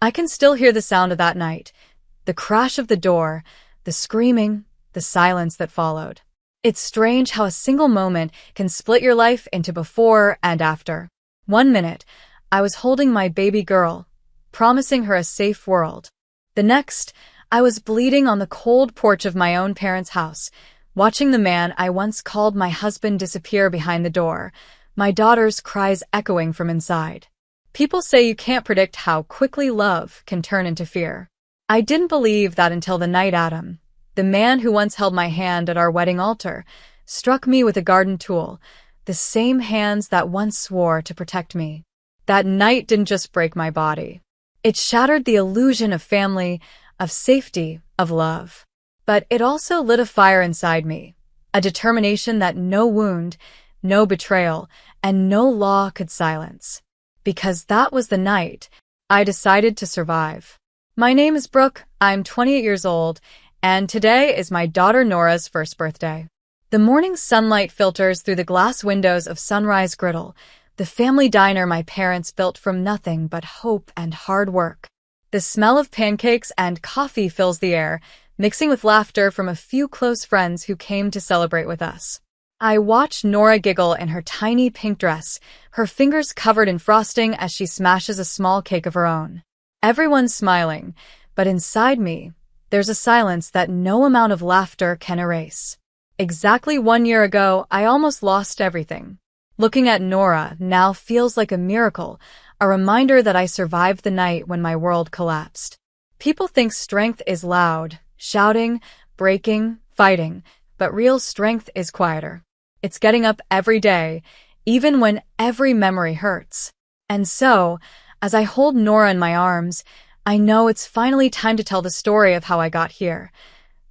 I can still hear the sound of that night, the crash of the door, the screaming, the silence that followed. It's strange how a single moment can split your life into before and after. One minute, I was holding my baby girl, promising her a safe world. The next, I was bleeding on the cold porch of my own parents' house, watching the man I once called my husband disappear behind the door, my daughter's cries echoing from inside. People say you can't predict how quickly love can turn into fear. I didn't believe that until the night Adam, the man who once held my hand at our wedding altar, struck me with a garden tool, the same hands that once swore to protect me. That night didn't just break my body. It shattered the illusion of family, of safety, of love. But it also lit a fire inside me, a determination that no wound, no betrayal, and no law could silence. Because that was the night I decided to survive. My name is Brooke, I'm 28 years old, and today is my daughter Nora's first birthday. The morning sunlight filters through the glass windows of Sunrise Griddle, the family diner my parents built from nothing but hope and hard work. The smell of pancakes and coffee fills the air, mixing with laughter from a few close friends who came to celebrate with us. I watch Nora giggle in her tiny pink dress, her fingers covered in frosting as she smashes a small cake of her own. Everyone's smiling, but inside me, there's a silence that no amount of laughter can erase. Exactly 1 year ago, I almost lost everything. Looking at Nora now feels like a miracle, a reminder that I survived the night when my world collapsed. People think strength is loud, shouting, breaking, fighting, but real strength is quieter. It's getting up every day, even when every memory hurts. And so, as I hold Nora in my arms, I know it's finally time to tell the story of how I got here.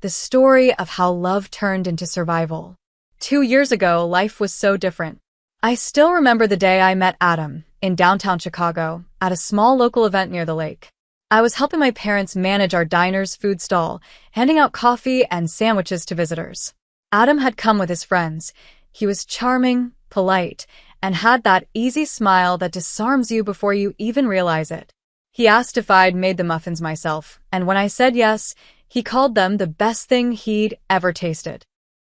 The story of how love turned into survival. 2 years ago, life was so different. I still remember the day I met Adam in downtown Chicago at a small local event near the lake. I was helping my parents manage our diner's food stall, handing out coffee and sandwiches to visitors. Adam had come with his friends. He was charming, polite, and had that easy smile that disarms you before you even realize it. He asked if I'd made the muffins myself, and when I said yes, he called them the best thing he'd ever tasted.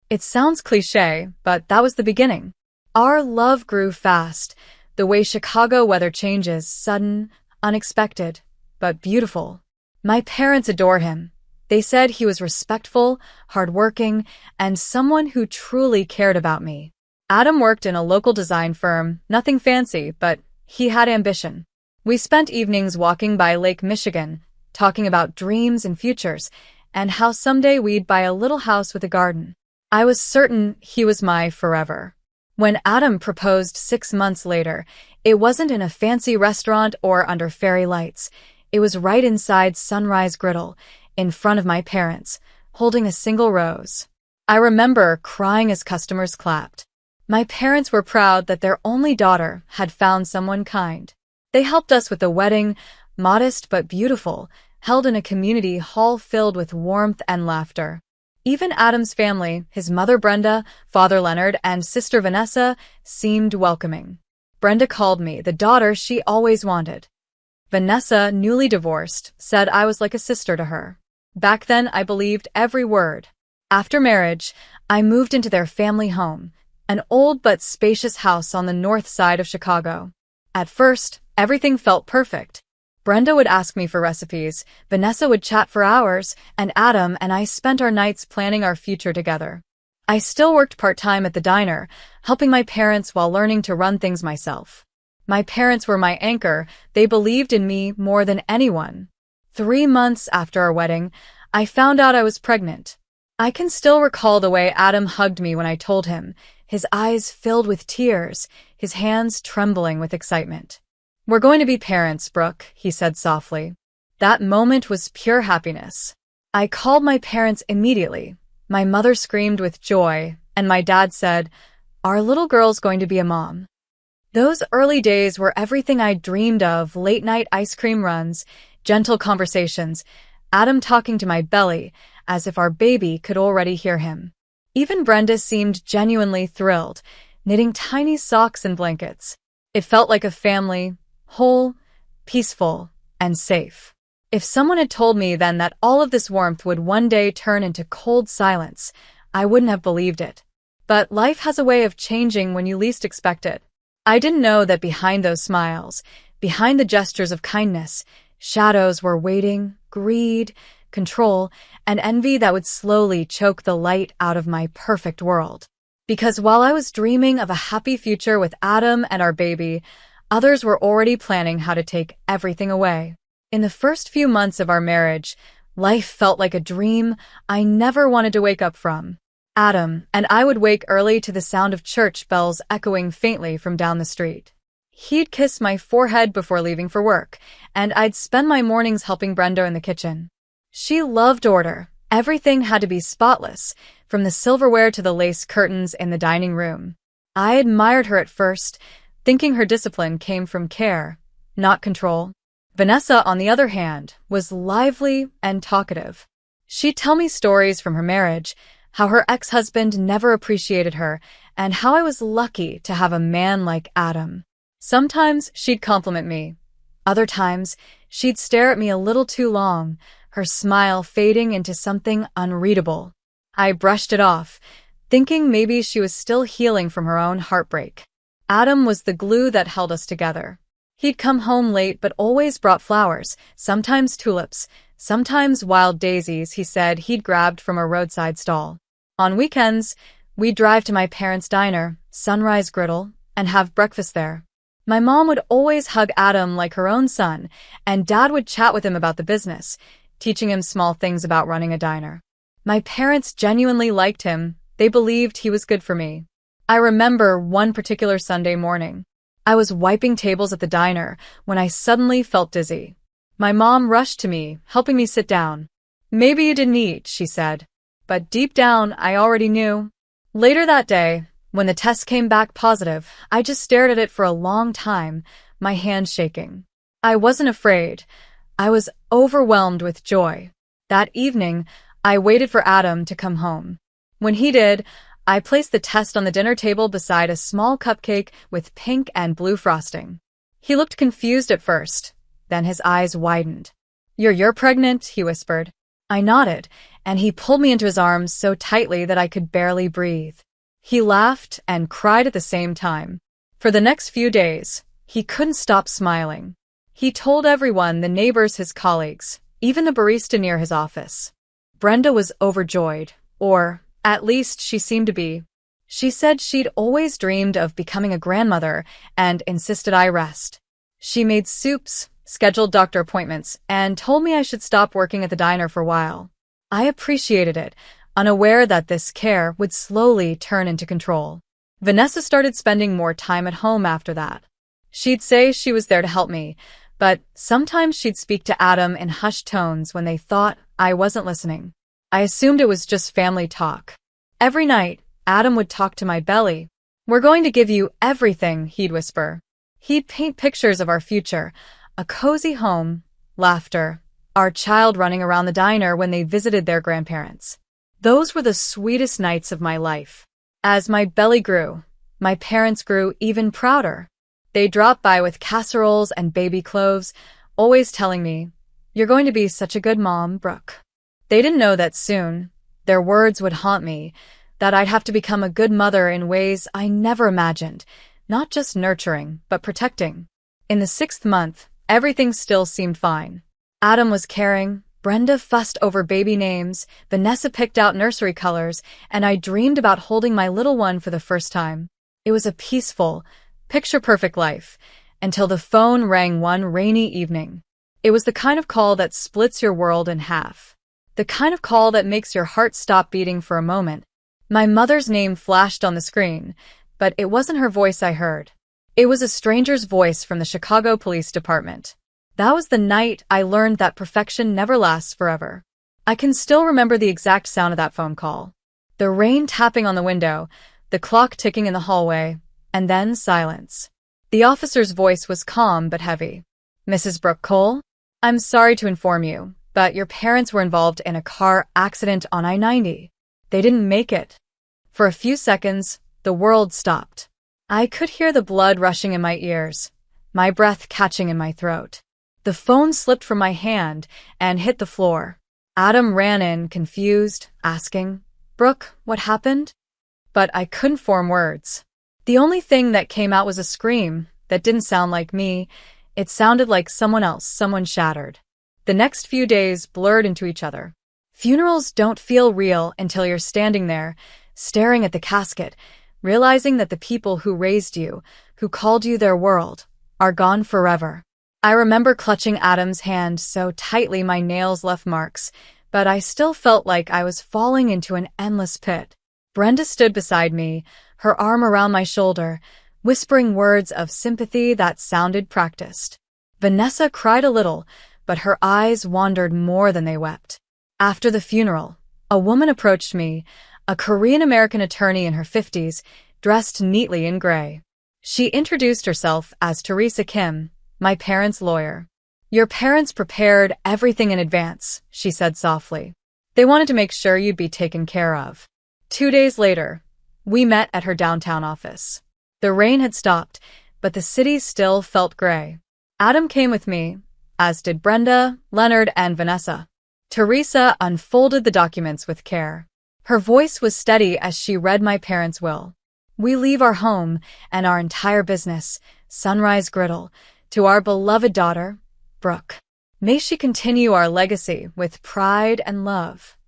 It sounds cliché, but that was the beginning. Our love grew fast, the way Chicago weather changes, sudden, unexpected, but beautiful. My parents adore him. They said he was respectful, hardworking, and someone who truly cared about me. Adam worked in a local design firm, nothing fancy, but he had ambition. We spent evenings walking by Lake Michigan, talking about dreams and futures, and how someday we'd buy a little house with a garden. I was certain he was my forever. When Adam proposed 6 months later, it wasn't in a fancy restaurant or under fairy lights. It was right inside Sunrise Griddle, in front of my parents, holding a single rose. I remember crying as customers clapped. My parents were proud that their only daughter had found someone kind. They helped us with the wedding, modest but beautiful, held in a community hall filled with warmth and laughter. Even Adam's family, his mother Brenda, father Leonard, and sister Vanessa, seemed welcoming. Brenda called me the daughter she always wanted. Vanessa, newly divorced, said I was like a sister to her. Back then, I believed every word. After marriage, I moved into their family home, an old but spacious house on the north side of Chicago. At first, everything felt perfect. Brenda would ask me for recipes, Vanessa would chat for hours, and Adam and I spent our nights planning our future together. I still worked part-time at the diner, helping my parents while learning to run things myself. My parents were my anchor. They believed in me more than anyone. 3 months after our wedding, I found out I was pregnant. I can still recall the way Adam hugged me when I told him, his eyes filled with tears, his hands trembling with excitement. "We're going to be parents, Brooke," he said softly. That moment was pure happiness. I called my parents immediately. My mother screamed with joy, and my dad said, "Our little girl's going to be a mom." Those early days were everything I dreamed of: late-night ice cream runs, gentle conversations, Adam talking to my belly, as if our baby could already hear him. Even Brenda seemed genuinely thrilled, knitting tiny socks and blankets. It felt like a family, whole, peaceful, and safe. If someone had told me then that all of this warmth would one day turn into cold silence, I wouldn't have believed it. But life has a way of changing when you least expect it. I didn't know that behind those smiles, behind the gestures of kindness, shadows were waiting, greed, control, and envy that would slowly choke the light out of my perfect world. Because while I was dreaming of a happy future with Adam and our baby, others were already planning how to take everything away. In the first few months of our marriage, life felt like a dream I never wanted to wake up from. Adam and I would wake early to the sound of church bells echoing faintly from down the street. He'd kiss my forehead before leaving for work, and I'd spend my mornings helping Brenda in the kitchen. She loved order. Everything had to be spotless, from the silverware to the lace curtains in the dining room. I admired her at first, thinking her discipline came from care, not control. Vanessa, on the other hand, was lively and talkative. She'd tell me stories from her marriage, how her ex-husband never appreciated her, and how I was lucky to have a man like Adam. Sometimes she'd compliment me. Other times, she'd stare at me a little too long, her smile fading into something unreadable. I brushed it off, thinking maybe she was still healing from her own heartbreak. Adam was the glue that held us together. He'd come home late but always brought flowers, sometimes tulips, sometimes wild daisies he said he'd grabbed from a roadside stall. On weekends, we'd drive to my parents' diner, Sunrise Griddle, and have breakfast there. My mom would always hug Adam like her own son, and Dad would chat with him about the business, teaching him small things about running a diner. My parents genuinely liked him. They believed he was good for me. I remember one particular Sunday morning. I was wiping tables at the diner when I suddenly felt dizzy. My mom rushed to me, helping me sit down. "Maybe you didn't eat," she said. But deep down, I already knew. Later that day, when the test came back positive, I just stared at it for a long time, my hands shaking. I wasn't afraid. I was overwhelmed with joy. That evening, I waited for Adam to come home. When he did, I placed the test on the dinner table beside a small cupcake with pink and blue frosting. He looked confused at first, then his eyes widened. You're pregnant," he whispered. I nodded, and he pulled me into his arms so tightly that I could barely breathe. He laughed and cried at the same time. For the next few days, he couldn't stop smiling. He told everyone, the neighbors, his colleagues, even the barista near his office. Brenda was overjoyed, or at least she seemed to be. She said she'd always dreamed of becoming a grandmother and insisted I rest. She made soups, scheduled doctor appointments, and told me I should stop working at the diner for a while. I appreciated it, unaware that this care would slowly turn into control. Vanessa started spending more time at home after that. She'd say she was there to help me, but sometimes she'd speak to Adam in hushed tones when they thought I wasn't listening. I assumed it was just family talk. Every night, Adam would talk to my belly. "We're going to give you everything," he'd whisper. He'd paint pictures of our future, a cozy home, laughter, our child running around the diner when they visited their grandparents. Those were the sweetest nights of my life. As my belly grew, my parents grew even prouder. They dropped by with casseroles and baby clothes, always telling me, "You're going to be such a good mom, Brooke." They didn't know that soon, their words would haunt me, that I'd have to become a good mother in ways I never imagined, not just nurturing, but protecting. In the 6th month, everything still seemed fine. Adam was caring, Brenda fussed over baby names, Vanessa picked out nursery colors, and I dreamed about holding my little one for the first time. It was a peaceful, picture-perfect life, until the phone rang one rainy evening. It was the kind of call that splits your world in half. The kind of call that makes your heart stop beating for a moment. My mother's name flashed on the screen, but it wasn't her voice I heard. It was a stranger's voice from the Chicago Police Department. That was the night I learned that perfection never lasts forever. I can still remember the exact sound of that phone call. The rain tapping on the window, the clock ticking in the hallway, and then silence. The officer's voice was calm but heavy. "Mrs. Brooke Cole? I'm sorry to inform you, but your parents were involved in a car accident on I-90. They didn't make it." For a few seconds, the world stopped. I could hear the blood rushing in my ears, my breath catching in my throat. The phone slipped from my hand and hit the floor. Adam ran in, confused, asking, "Brooke, what happened?" But I couldn't form words. The only thing that came out was a scream that didn't sound like me. It sounded like someone else, someone shattered. The next few days blurred into each other. Funerals don't feel real until you're standing there, staring at the casket, realizing that the people who raised you, who called you their world, are gone forever. I remember clutching Adam's hand so tightly my nails left marks, but I still felt like I was falling into an endless pit. Brenda stood beside me, her arm around my shoulder, whispering words of sympathy that sounded practiced. Vanessa cried a little, but her eyes wandered more than they wept. After the funeral, a woman approached me, a Korean-American attorney in her 50s, dressed neatly in gray. She introduced herself as Teresa Kim, my parents' lawyer. "Your parents prepared everything in advance," she said softly. "They wanted to make sure you'd be taken care of." 2 days later, we met at her downtown office. The rain had stopped, but the city still felt gray. Adam came with me, as did Brenda, Leonard, and Vanessa. Teresa unfolded the documents with care. Her voice was steady as she read my parents' will. "We leave our home and our entire business, Sunrise Griddle, to our beloved daughter, Brooke. May she continue our legacy with pride and love."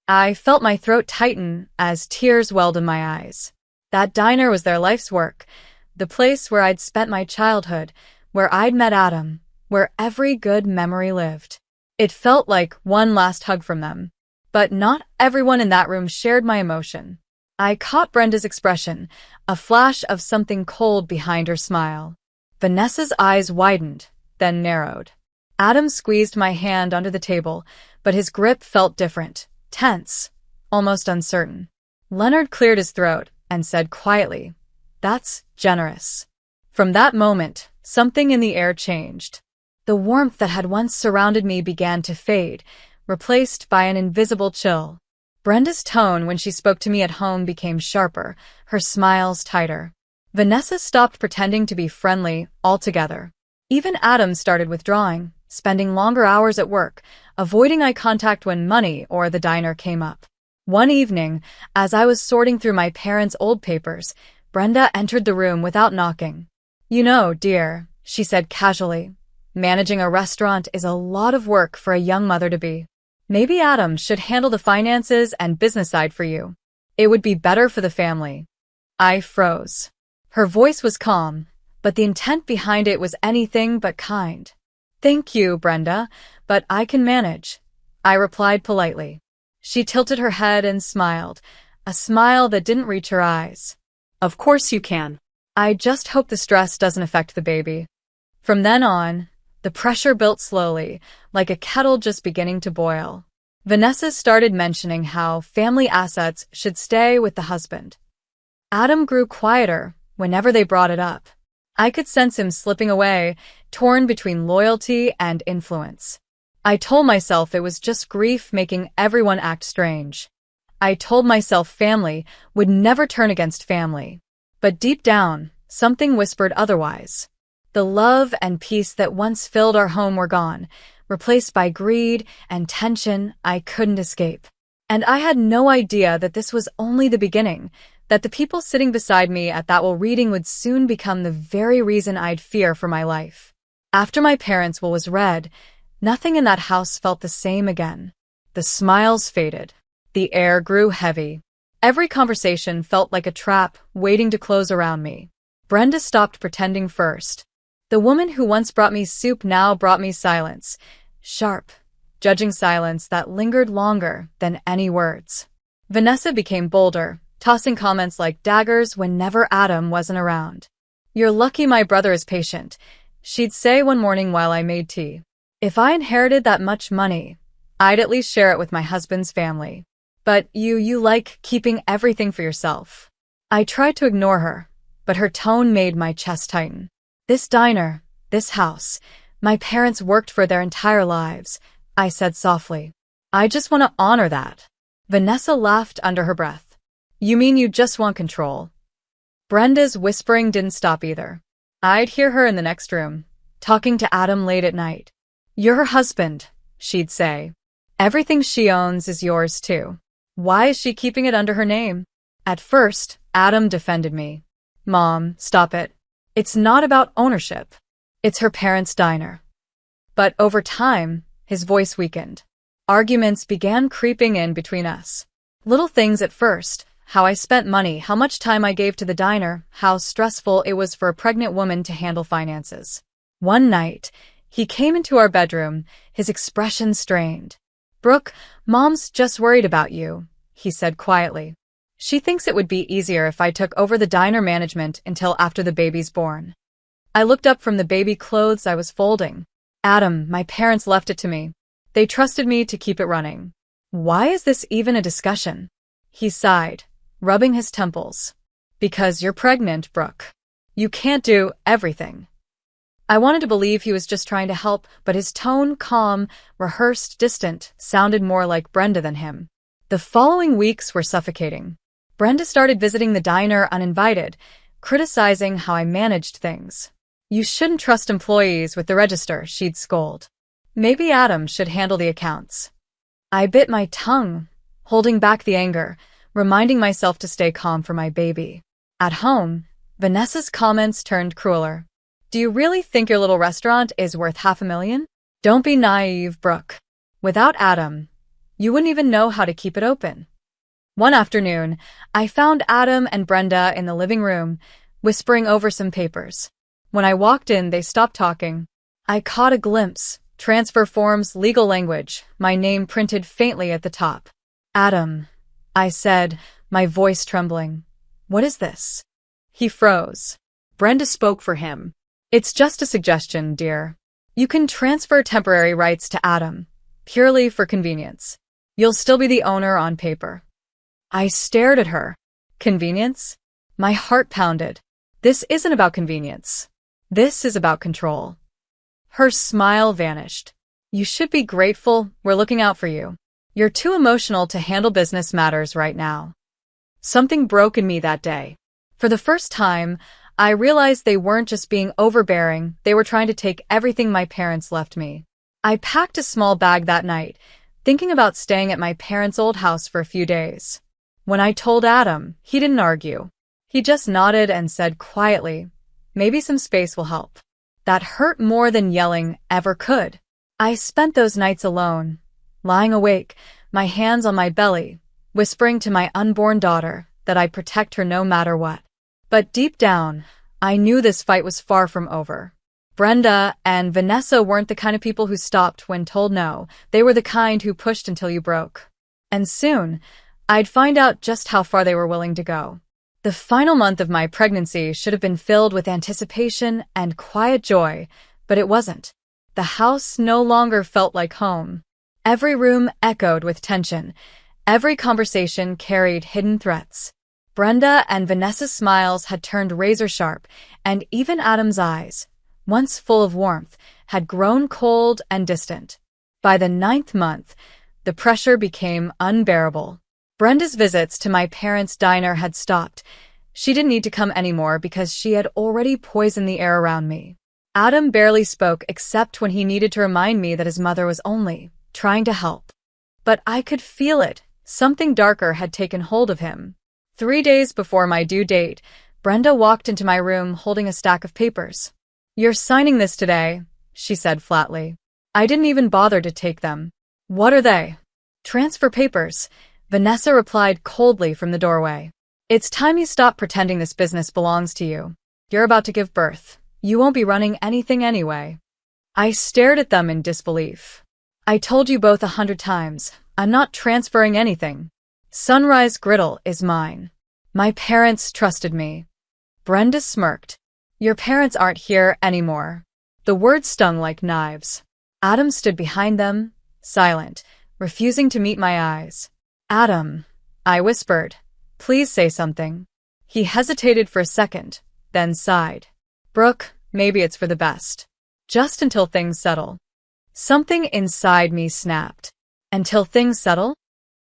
I felt my throat tighten as tears welled in my eyes. That diner was their life's work, the place where I'd spent my childhood, where I'd met Adam, where every good memory lived. It felt like one last hug from them. But not everyone in that room shared my emotion. I caught Brenda's expression, a flash of something cold behind her smile. Vanessa's eyes widened, then narrowed. Adam squeezed my hand under the table, but his grip felt different, tense, almost uncertain. Leonard cleared his throat and said quietly, "That's generous." From that moment, something in the air changed. The warmth that had once surrounded me began to fade, replaced by an invisible chill. Brenda's tone when she spoke to me at home became sharper, her smiles tighter. Vanessa stopped pretending to be friendly altogether. Even Adam started withdrawing, spending longer hours at work, avoiding eye contact when money or the diner came up. One evening, as I was sorting through my parents' old papers, Brenda entered the room without knocking. "You know, dear," she said casually, "managing a restaurant is a lot of work for a young mother to be. Maybe Adam should handle the finances and business side for you. It would be better for the family." I froze. Her voice was calm, but the intent behind it was anything but kind. "Thank you, Brenda, but I can manage," I replied politely. She tilted her head and smiled, a smile that didn't reach her eyes. "Of course you can. I just hope the stress doesn't affect the baby." From then on, the pressure built slowly, like a kettle just beginning to boil. Vanessa started mentioning how family assets should stay with the husband. Adam grew quieter whenever they brought it up. I could sense him slipping away, torn between loyalty and influence. I told myself it was just grief making everyone act strange. I told myself family would never turn against family. But deep down, something whispered otherwise. The love and peace that once filled our home were gone, replaced by greed and tension I couldn't escape. And I had no idea that this was only the beginning, that the people sitting beside me at that will reading would soon become the very reason I'd fear for my life. After my parents' will was read, nothing in that house felt the same again. The smiles faded. The air grew heavy. Every conversation felt like a trap waiting to close around me. Brenda stopped pretending first. The woman who once brought me soup now brought me silence. Sharp, judging silence that lingered longer than any words. Vanessa became bolder, tossing comments like daggers whenever Adam wasn't around. "You're lucky my brother is patient," she'd say one morning while I made tea. "If I inherited that much money, I'd at least share it with my husband's family. But you like keeping everything for yourself." I tried to ignore her, but her tone made my chest tighten. "This diner, this house, my parents worked for their entire lives," I said softly. "I just want to honor that." Vanessa laughed under her breath. "You mean you just want control?" Brenda's whispering didn't stop either. I'd hear her in the next room, talking to Adam late at night. "You're her husband," she'd say. "Everything she owns is yours too. Why is she keeping it under her name?" At first, Adam defended me. "Mom, stop it. It's not about ownership. It's her parents' diner." But over time, his voice weakened. Arguments began creeping in between us. Little things at first: how I spent money, how much time I gave to the diner, how stressful it was for a pregnant woman to handle finances. One night, he came into our bedroom, his expression strained. "Brooke, Mom's just worried about you," he said quietly. "She thinks it would be easier if I took over the diner management until after the baby's born." I looked up from the baby clothes I was folding. "Adam, my parents left it to me. They trusted me to keep it running. Why is this even a discussion?" He sighed, rubbing his temples. "Because you're pregnant, Brooke. You can't do everything." I wanted to believe he was just trying to help, but his tone, calm, rehearsed, distant, sounded more like Brenda than him. The following weeks were suffocating. Brenda started visiting the diner uninvited, criticizing how I managed things. "You shouldn't trust employees with the register," she'd scold. "Maybe Adam should handle the accounts." I bit my tongue, holding back the anger, reminding myself to stay calm for my baby. At home, Vanessa's comments turned crueler. "Do you really think your little restaurant is worth $500,000? Don't be naive, Brooke. Without Adam, you wouldn't even know how to keep it open." One afternoon, I found Adam and Brenda in the living room, whispering over some papers. When I walked in, they stopped talking. I caught a glimpse: transfer forms, legal language, my name printed faintly at the top. "Adam," I said, my voice trembling. "What is this?" He froze. Brenda spoke for him. "It's just a suggestion, dear. You can transfer temporary rights to Adam, purely for convenience. You'll still be the owner on paper." I stared at her. Convenience? My heart pounded. This isn't about convenience. This is about control. Her smile vanished. "You should be grateful. We're looking out for you. You're too emotional to handle business matters right now." Something broke in me that day. For the first time, I realized they weren't just being overbearing, they were trying to take everything my parents left me. I packed a small bag that night, thinking about staying at my parents' old house for a few days. When I told Adam, he didn't argue. He just nodded and said quietly, "Maybe some space will help." That hurt more than yelling ever could. I spent those nights alone, lying awake, my hands on my belly, whispering to my unborn daughter that I'd protect her no matter what. But deep down, I knew this fight was far from over. Brenda and Vanessa weren't the kind of people who stopped when told no. They were the kind who pushed until you broke. And soon, I'd find out just how far they were willing to go. The final month of my pregnancy should have been filled with anticipation and quiet joy, but it wasn't. The house no longer felt like home. Every room echoed with tension. Every conversation carried hidden threats. Brenda and Vanessa's smiles had turned razor-sharp, and even Adam's eyes, once full of warmth, had grown cold and distant. By the 9th month, the pressure became unbearable. Brenda's visits to my parents' diner had stopped. She didn't need to come anymore because she had already poisoned the air around me. Adam barely spoke except when he needed to remind me that his mother was only trying to help. But I could feel it. Something darker had taken hold of him. 3 days before my due date, Brenda walked into my room holding a stack of papers. "You're signing this today," she said flatly. I didn't even bother to take them. "What are they?" "Transfer papers," Vanessa replied coldly from the doorway. "It's time you stop pretending this business belongs to you. You're about to give birth. You won't be running anything anyway." I stared at them in disbelief. "I told you both 100 times, I'm not transferring anything. Sunrise Griddle is mine. My parents trusted me." Brenda smirked. "Your parents aren't here anymore." The words stung like knives. Adam stood behind them, silent, refusing to meet my eyes. "Adam," I whispered, "please say something." He hesitated for a second, then sighed. "Brooke, maybe it's for the best. Just until things settle." Something inside me snapped. "Until things settle?"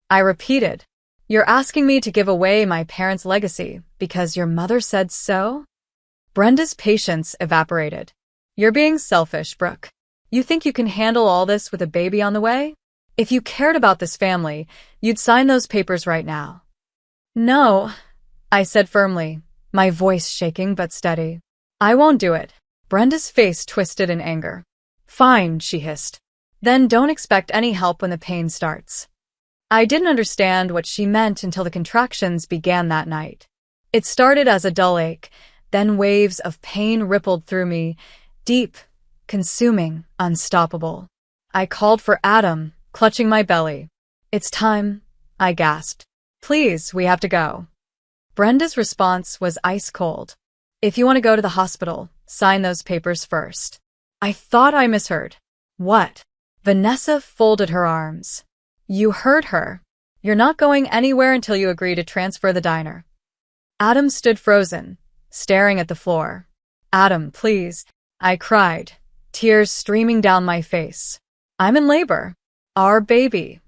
I repeated. "You're asking me to give away my parents' legacy because your mother said so?" Brenda's patience evaporated. "You're being selfish, Brooke. You think you can handle all this with a baby on the way? If you cared about this family, you'd sign those papers right now. No, I said firmly, my voice shaking but steady. I won't do it. Brenda's face twisted in anger. Fine, she hissed. Then don't expect any help when the pain starts. I didn't understand what she meant until the contractions began that night. It started as a dull ache, then waves of pain rippled through me, deep, consuming, unstoppable. I called for Adam, clutching my belly. It's time, I gasped. Please, we have to go. Brenda's response was ice cold. If you want to go to the hospital, sign those papers first. I thought I misheard. What? Vanessa folded her arms. You heard her. You're not going anywhere until you agree to transfer the diner. Adam stood frozen, staring at the floor. Adam, please, I cried, tears streaming down my face. I'm in labor. Our baby.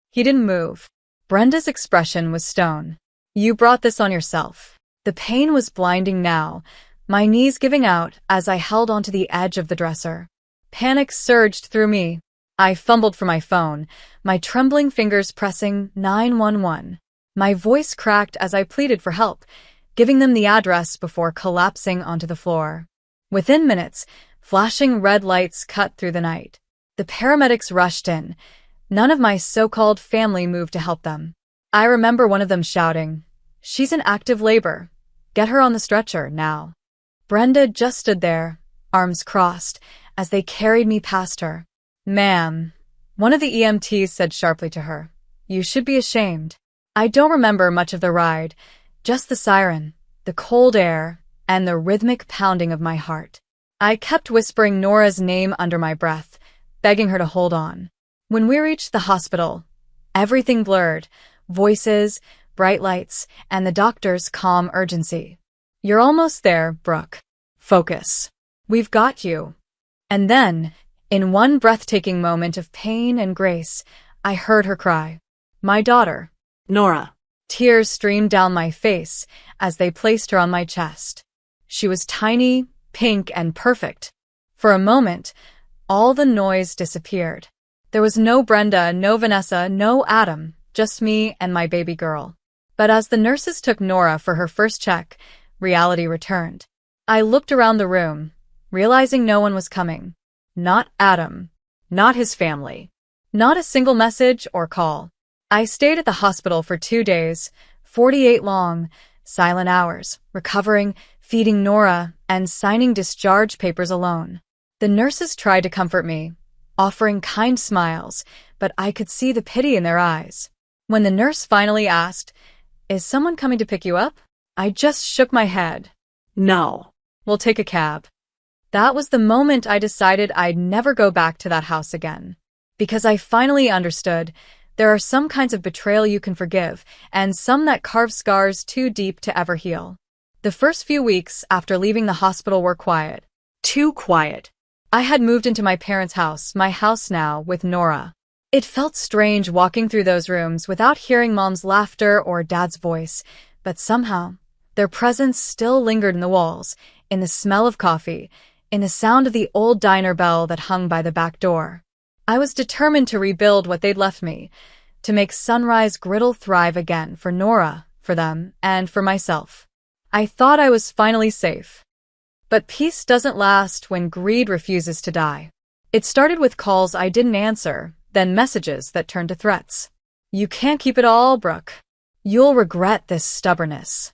He didn't move. Brenda's expression was stone. You brought this on yourself. The pain was blinding now, my knees giving out as I held onto the edge of the dresser. Panic surged through me. I fumbled for my phone, my trembling fingers pressing 911. My voice cracked as I pleaded for help, giving them the address before collapsing onto the floor. Within minutes, flashing red lights cut through the night. The paramedics rushed in. None of my so-called family moved to help them. I remember one of them shouting, "She's in active labor. Get her on the stretcher, now." Brenda just stood there, arms crossed, as they carried me past her. Ma'am, one of the EMTs said sharply to her, you should be ashamed. I don't remember much of the ride, just the siren, the cold air, and the rhythmic pounding of my heart. I kept whispering Nora's name under my breath, begging her to hold on. When we reached the hospital, everything blurred, voices, bright lights, and the doctor's calm urgency. You're almost there, Brooke. Focus. We've got you. And then, in one breathtaking moment of pain and grace, I heard her cry. My daughter. Nora. Tears streamed down my face as they placed her on my chest. She was tiny, pink, and perfect. For a moment, all the noise disappeared. There was no Brenda, no Vanessa, no Adam, just me and my baby girl. But as the nurses took Nora for her first check, reality returned. I looked around the room, realizing no one was coming. Not Adam. Not his family. Not a single message or call. I stayed at the hospital for 2 days, 48 long, silent hours, recovering, feeding Nora, and signing discharge papers alone. The nurses tried to comfort me, offering kind smiles, but I could see the pity in their eyes. When the nurse finally asked, "Is someone coming to pick you up?" I just shook my head. No. We'll take a cab. That was the moment I decided I'd never go back to that house again. Because I finally understood there are some kinds of betrayal you can forgive, and some that carve scars too deep to ever heal. The first few weeks after leaving the hospital were quiet. Too quiet. I had moved into my parents' house, my house now, with Nora. It felt strange walking through those rooms without hearing Mom's laughter or Dad's voice, but somehow, their presence still lingered in the walls, in the smell of coffee, in the sound of the old diner bell that hung by the back door. I was determined to rebuild what they'd left me, to make Sunrise Griddle thrive again for Nora, for them, and for myself. I thought I was finally safe. But peace doesn't last when greed refuses to die. It started with calls I didn't answer, then messages that turned to threats. You can't keep it all, Brooke. You'll regret this stubbornness.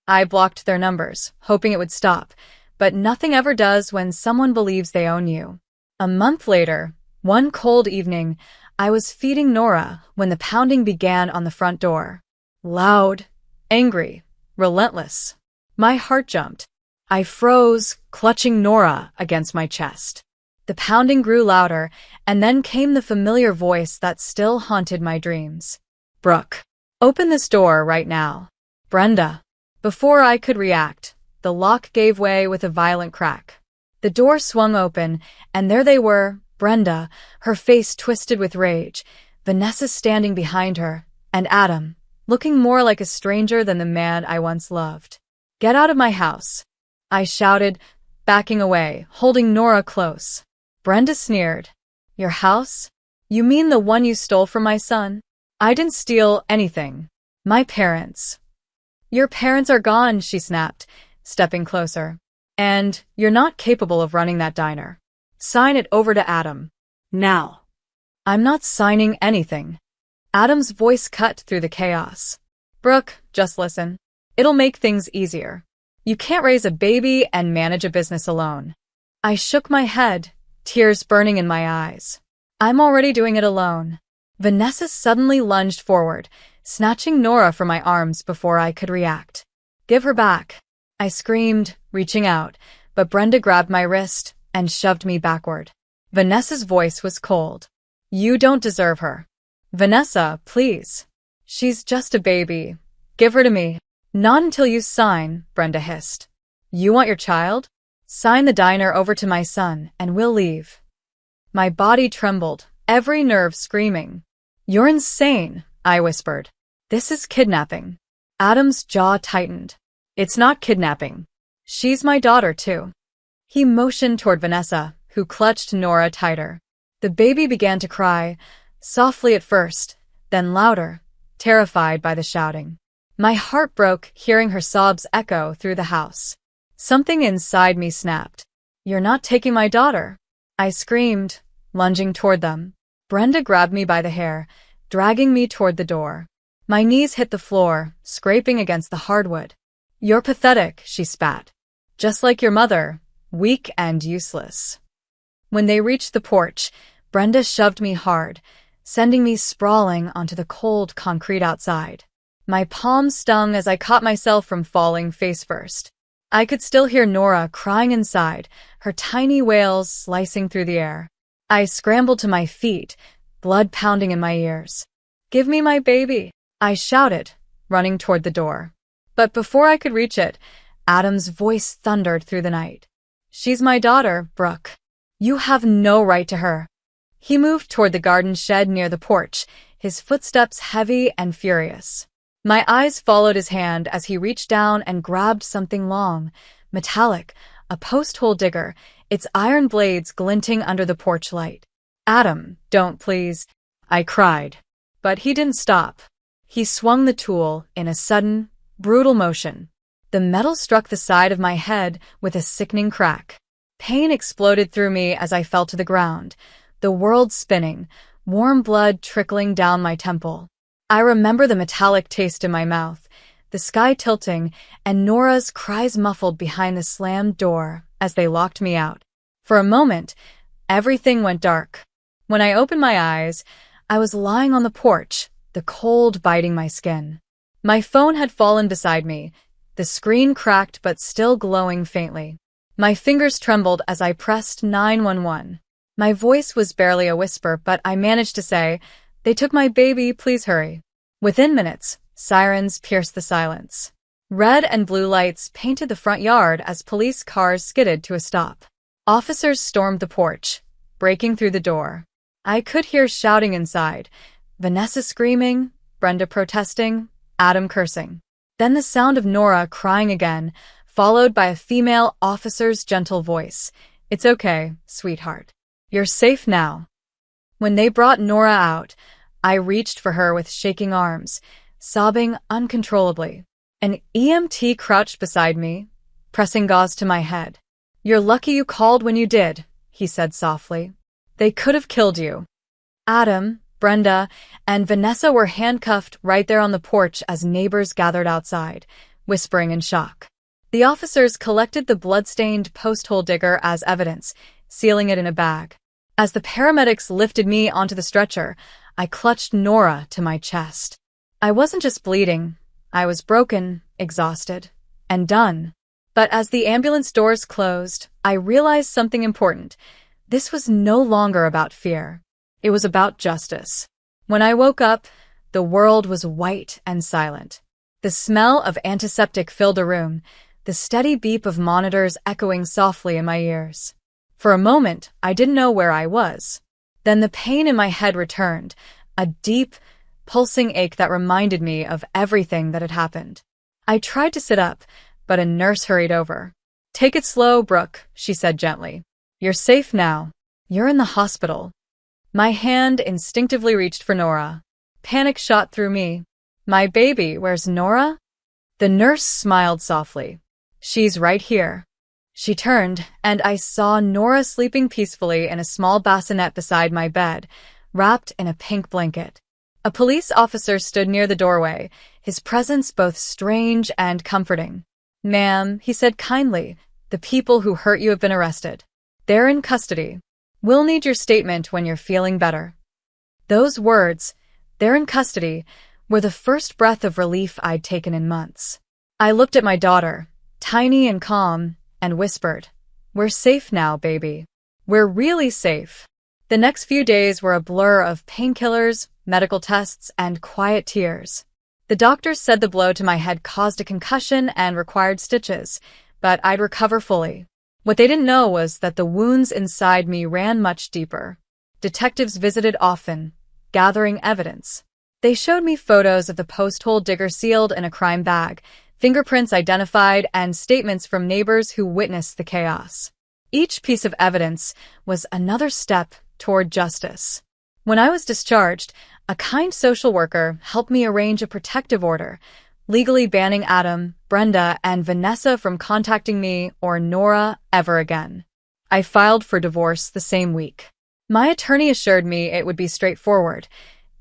I blocked their numbers, hoping it would stop, but nothing ever does when someone believes they own you. A month later, one cold evening, I was feeding Nora when the pounding began on the front door. Loud, angry, relentless. My heart jumped. I froze, clutching Nora against my chest. The pounding grew louder, and then came the familiar voice that still haunted my dreams. Brooke, open this door right now. Brenda. Before I could react, the lock gave way with a violent crack. The door swung open, and there they were, Brenda, her face twisted with rage, Vanessa standing behind her, and Adam, looking more like a stranger than the man I once loved. Get out of my house, I shouted, backing away, holding Nora close. Brenda sneered. Your house? You mean the one you stole from my son? I didn't steal anything. My parents. Your parents are gone, she snapped, stepping closer. And you're not capable of running that diner. Sign it over to Adam. Now. I'm not signing anything. Adam's voice cut through the chaos. Brooke, just listen. It'll make things easier. You can't raise a baby and manage a business alone. I shook my head, tears burning in my eyes. I'm already doing it alone. Vanessa suddenly lunged forward, snatching Nora from my arms before I could react. Give her back. I screamed, reaching out, but Brenda grabbed my wrist and shoved me backward. Vanessa's voice was cold. You don't deserve her. Vanessa, please. She's just a baby. Give her to me. Not until you sign, Brenda hissed. You want your child? Sign the diner over to my son and we'll leave. My body trembled, every nerve screaming. You're insane, I whispered. This is kidnapping. Adam's jaw tightened. It's not kidnapping. She's my daughter, too. He motioned toward Vanessa, who clutched Nora tighter. The baby began to cry, softly at first, then louder, terrified by the shouting. My heart broke hearing her sobs echo through the house. Something inside me snapped. You're not taking my daughter. I screamed, lunging toward them. Brenda grabbed me by the hair, dragging me toward the door. My knees hit the floor, scraping against the hardwood. You're pathetic, she spat. Just like your mother, weak and useless. When they reached the porch, Brenda shoved me hard, sending me sprawling onto the cold concrete outside. My palms stung as I caught myself from falling face first. I could still hear Nora crying inside, her tiny wails slicing through the air. I scrambled to my feet, blood pounding in my ears. Give me my baby, I shouted, running toward the door. But before I could reach it, Adam's voice thundered through the night. She's my daughter, Brooke. You have no right to her. He moved toward the garden shed near the porch, his footsteps heavy and furious. My eyes followed his hand as he reached down and grabbed something long, metallic, a post-hole digger, its iron blades glinting under the porch light. Adam, don't please, I cried. But he didn't stop. He swung the tool in a sudden, brutal motion. The metal struck the side of my head with a sickening crack. Pain exploded through me as I fell to the ground, the world spinning, warm blood trickling down my temple. I remember the metallic taste in my mouth, the sky tilting, and Nora's cries muffled behind the slammed door as they locked me out. For a moment, everything went dark. When I opened my eyes, I was lying on the porch, the cold biting my skin. My phone had fallen beside me, the screen cracked but still glowing faintly. My fingers trembled as I pressed 911. My voice was barely a whisper, but I managed to say, "They took my baby, please hurry." Within minutes, sirens pierced the silence. Red and blue lights painted the front yard as police cars skidded to a stop. Officers stormed the porch, breaking through the door. I could hear shouting inside, Vanessa screaming, Brenda protesting, Adam cursing. Then the sound of Nora crying again, followed by a female officer's gentle voice. "It's okay, sweetheart. You're safe now." When they brought Nora out, I reached for her with shaking arms, sobbing uncontrollably. An EMT crouched beside me, pressing gauze to my head. "You're lucky you called when you did," he said softly. "They could have killed you." Adam, Brenda, and Vanessa were handcuffed right there on the porch as neighbors gathered outside, whispering in shock. The officers collected the blood-stained post-hole digger as evidence, sealing it in a bag. As the paramedics lifted me onto the stretcher, I clutched Nora to my chest. I wasn't just bleeding. I was broken, exhausted, and done. But as the ambulance doors closed, I realized something important. This was no longer about fear. It was about justice. When I woke up, the world was white and silent. The smell of antiseptic filled the room, the steady beep of monitors echoing softly in my ears. For a moment, I didn't know where I was. Then the pain in my head returned, a deep, pulsing ache that reminded me of everything that had happened. I tried to sit up, but a nurse hurried over. "Take it slow, Brooke," she said gently. "You're safe now." "You're in the hospital." My hand instinctively reached for Nora. Panic shot through me. "My baby, where's Nora?" The nurse smiled softly. "She's right here." She turned, and I saw Nora sleeping peacefully in a small bassinet beside my bed, wrapped in a pink blanket. A police officer stood near the doorway, his presence both strange and comforting. "Ma'am," he said kindly, "the people who hurt you have been arrested. They're in custody. We'll need your statement when you're feeling better." Those words, "they're in custody," were the first breath of relief I'd taken in months. I looked at my daughter, tiny and calm, and whispered, "We're safe now, baby. We're really safe." The next few days were a blur of painkillers, medical tests, and quiet tears. The doctors said the blow to my head caused a concussion and required stitches, but I'd recover fully. What they didn't know was that the wounds inside me ran much deeper. Detectives visited often, gathering evidence. They showed me photos of the post-hole digger sealed in a crime bag, fingerprints identified, and statements from neighbors who witnessed the chaos. Each piece of evidence was another step toward justice. When I was discharged, a kind social worker helped me arrange a protective order, legally banning Adam, Brenda, and Vanessa from contacting me or Nora ever again. I filed for divorce the same week. My attorney assured me it would be straightforward.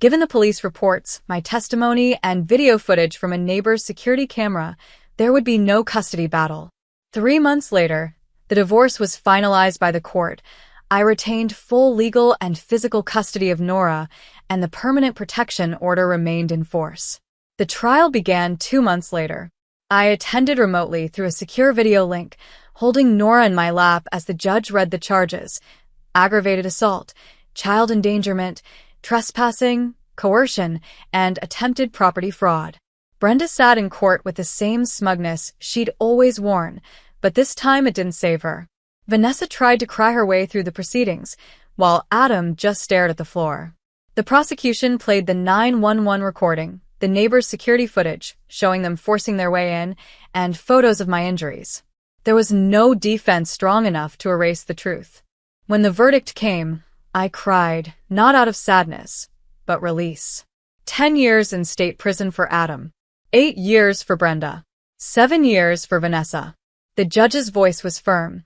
Given the police reports, my testimony, and video footage from a neighbor's security camera, there would be no custody battle. 3 months later, the divorce was finalized by the court. I retained full legal and physical custody of Nora, and the permanent protection order remained in force. The trial began 2 months later. I attended remotely through a secure video link, holding Nora in my lap as the judge read the charges: aggravated assault, child endangerment, trespassing, coercion, and attempted property fraud. Brenda sat in court with the same smugness she'd always worn, but this time it didn't save her. Vanessa tried to cry her way through the proceedings, while Adam just stared at the floor. The prosecution played the 911 recording, the neighbors' security footage, showing them forcing their way in, and photos of my injuries. There was no defense strong enough to erase the truth. When the verdict came, I cried, not out of sadness, but release. 10 years in state prison for Adam. 8 years for Brenda. 7 years for Vanessa. The judge's voice was firm.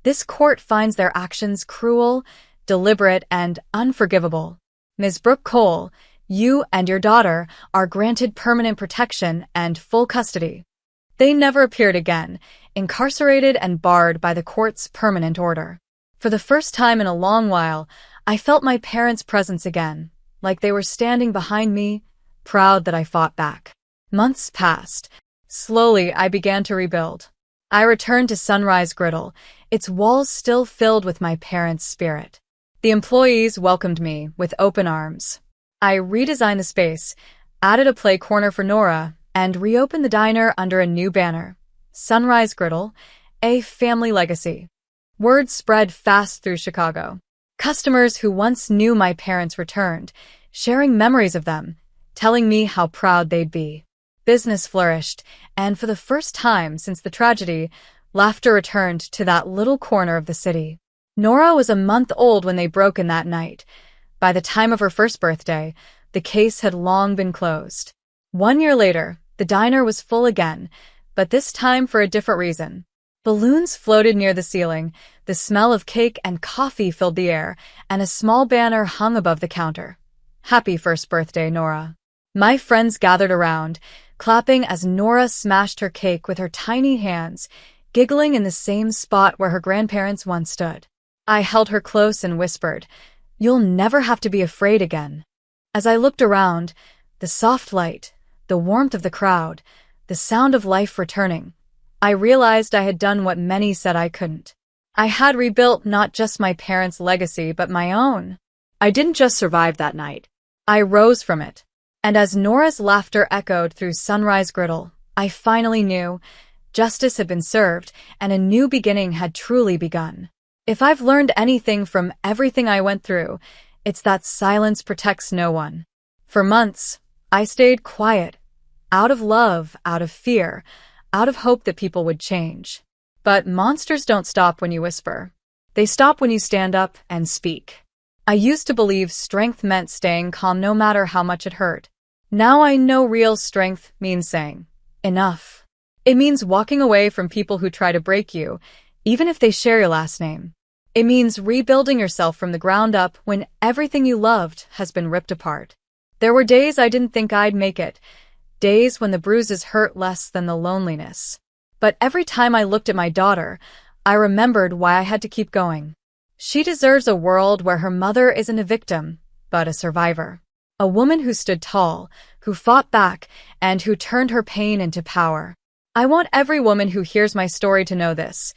This court finds their actions cruel, deliberate, and unforgivable. Ms. Brooke Cole, you and your daughter are granted permanent protection and full custody. They never appeared again, incarcerated and barred by the court's permanent order. For the first time in a long while, I felt my parents' presence again, like they were standing behind me, proud that I fought back. Months passed. Slowly, I began to rebuild. I returned to Sunrise Griddle, its walls still filled with my parents' spirit. The employees welcomed me with open arms. I redesigned the space, added a play corner for Nora, and reopened the diner under a new banner: Sunrise Griddle, a family legacy. Word spread fast through Chicago. Customers who once knew my parents returned, sharing memories of them, telling me how proud they'd be. Business flourished, and for the first time since the tragedy, laughter returned to that little corner of the city. Nora was a month old when they broke in that night. By the time of her first birthday, the case had long been closed. 1 year later, the diner was full again, but this time for a different reason. Balloons floated near the ceiling, the smell of cake and coffee filled the air, and a small banner hung above the counter. Happy first birthday, Nora. My friends gathered around, clapping as Nora smashed her cake with her tiny hands, giggling in the same spot where her grandparents once stood. I held her close and whispered, "You'll never have to be afraid again." As I looked around, the soft light, the warmth of the crowd, the sound of life returning, I realized I had done what many said I couldn't. I had rebuilt not just my parents' legacy, but my own. I didn't just survive that night. I rose from it. And as Nora's laughter echoed through Sunrise Griddle, I finally knew justice had been served and a new beginning had truly begun. If I've learned anything from everything I went through, it's that silence protects no one. For months, I stayed quiet, out of love, out of fear, out of hope that people would change. But monsters don't stop when you whisper. They stop when you stand up and speak. I used to believe strength meant staying calm no matter how much it hurt. Now I know real strength means saying, enough. It means walking away from people who try to break you, even if they share your last name. It means rebuilding yourself from the ground up when everything you loved has been ripped apart. There were days I didn't think I'd make it, days when the bruises hurt less than the loneliness. But every time I looked at my daughter, I remembered why I had to keep going. She deserves a world where her mother isn't a victim, but a survivor. A woman who stood tall, who fought back, and who turned her pain into power. I want every woman who hears my story to know this.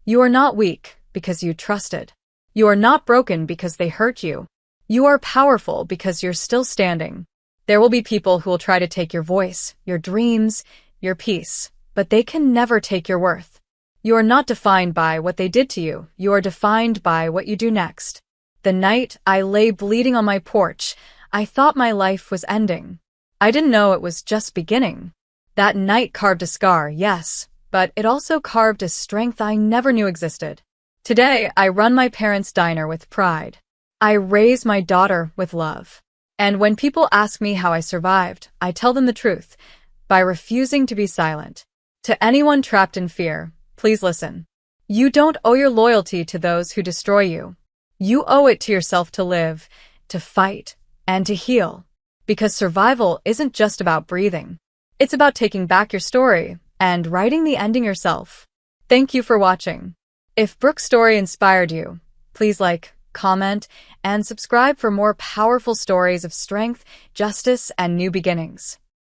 You are not weak because you trusted. You are not broken because they hurt you. You are powerful because you're still standing. There will be people who will try to take your voice, your dreams, your peace, but they can never take your worth. You are not defined by what they did to you. You are defined by what you do next. The night I lay bleeding on my porch, I thought my life was ending. I didn't know it was just beginning. That night carved a scar, yes, but it also carved a strength I never knew existed. Today, I run my parents' diner with pride. I raise my daughter with love. And when people ask me how I survived, I tell them the truth, by refusing to be silent. To anyone trapped in fear, please listen. You don't owe your loyalty to those who destroy you. You owe it to yourself to live, to fight, and to heal. Because survival isn't just about breathing. It's about taking back your story and writing the ending yourself. Thank you for watching. If Brooke's story inspired you, please like, comment, and subscribe for more powerful stories of strength, justice, and new beginnings.